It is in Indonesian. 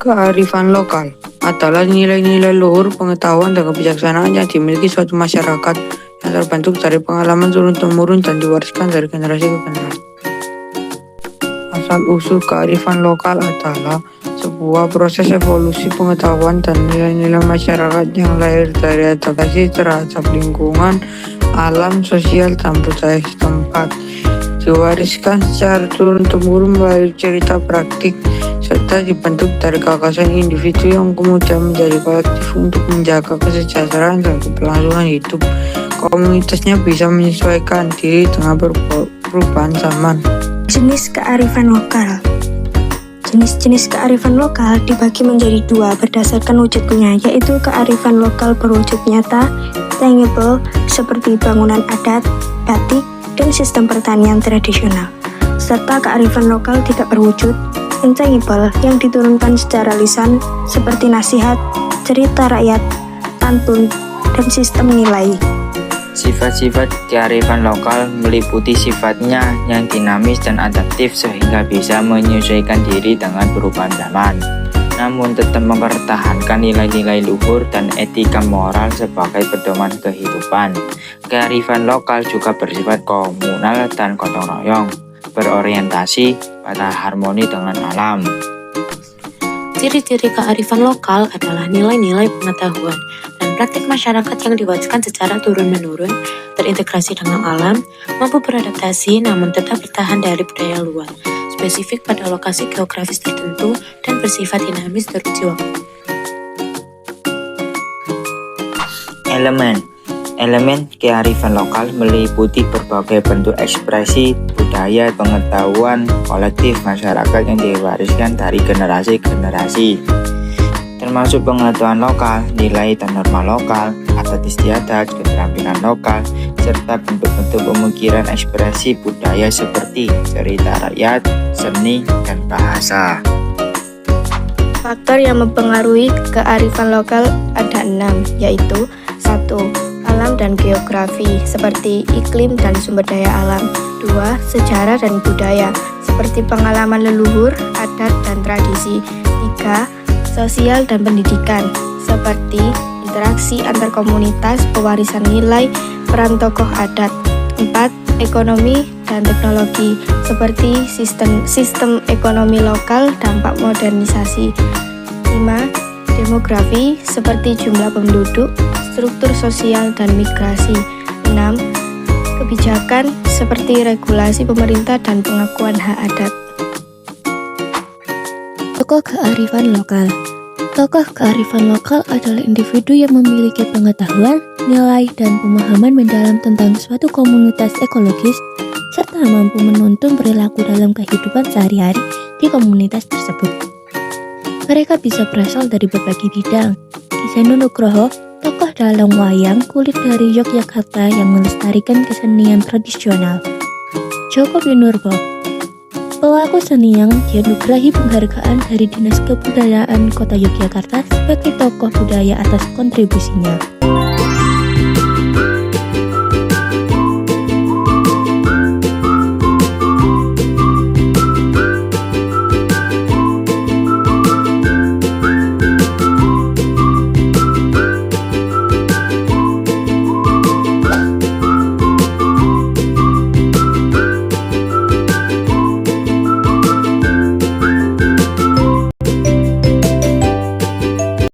Kearifan lokal adalah nilai-nilai luhur, pengetahuan, dan kebijaksanaan yang dimiliki suatu masyarakat yang terbentuk dari pengalaman turun-temurun dan diwariskan dari generasi ke generasi. Asal-usul kearifan lokal adalah sebuah proses evolusi pengetahuan dan nilai-nilai masyarakat yang lahir dari adaptasi terhadap lingkungan, alam, sosial, dan budaya setempat. Diwariskan secara turun-temurun melalui cerita praktik serta dibentuk dari gagasan individu yang kemudian menjadi kolektif untuk menjaga kesejahteraan dan keberlangsungan hidup. Komunitasnya bisa menyesuaikan diri dengan perubahan zaman. Jenis kearifan lokal. Jenis-jenis kearifan lokal dibagi menjadi dua berdasarkan wujudnya, yaitu kearifan lokal berwujud nyata, tangible, seperti bangunan adat, batik, dan sistem pertanian tradisional, serta kearifan lokal tidak berwujud, intangible, yang diturunkan secara lisan, seperti nasihat, cerita rakyat, pantun, dan sistem nilai. Sifat-sifat kearifan lokal meliputi sifatnya yang dinamis dan adaptif sehingga bisa menyesuaikan diri dengan perubahan zaman, namun tetap mempertahankan nilai-nilai luhur dan etika moral sebagai pedoman kehidupan. Kearifan lokal juga bersifat komunal dan gotong royong, berorientasi pada harmoni dengan alam. Ciri-ciri kearifan lokal adalah nilai-nilai pengetahuan dan praktik masyarakat yang diwariskan secara turun-menurun, terintegrasi dengan alam, mampu beradaptasi namun tetap bertahan dari budaya luar, spesifik pada lokasi geografis tertentu, dan bersifat dinamis teruji waktu. Elemen kearifan lokal meliputi berbagai bentuk ekspresi budaya pengetahuan kolektif masyarakat yang diwariskan dari generasi ke generasi, termasuk pengetahuan lokal, nilai dan norma lokal, adat istiadat, keterampilan lokal, serta bentuk-bentuk pemikiran ekspresi budaya seperti cerita rakyat, seni, dan bahasa. Faktor yang mempengaruhi kearifan lokal ada 6, yaitu 1. Alam dan geografi, seperti iklim dan sumber daya alam. 2. Sejarah dan budaya, seperti pengalaman leluhur, adat, dan tradisi. 3. Sosial dan pendidikan, seperti interaksi antar komunitas, pewarisan nilai, peran tokoh adat. 4. Ekonomi dan teknologi, seperti sistem ekonomi lokal, dampak modernisasi. 5. Demografi, seperti jumlah penduduk, struktur sosial, dan migrasi. 6. Kebijakan, seperti regulasi pemerintah dan pengakuan hak adat. Tokoh kearifan lokal. Tokoh kearifan lokal adalah individu yang memiliki pengetahuan, nilai, dan pemahaman mendalam tentang suatu komunitas ekologis, serta mampu menuntun perilaku dalam kehidupan sehari-hari di komunitas tersebut. Mereka bisa berasal dari berbagai bidang. Ki Seno Nugroho, tokoh dalang wayang kulit dari Yogyakarta yang melestarikan kesenian tradisional. Joko Pinurbo, pelaku seni yang dianugerahi penghargaan dari Dinas Kebudayaan Kota Yogyakarta sebagai tokoh budaya atas kontribusinya.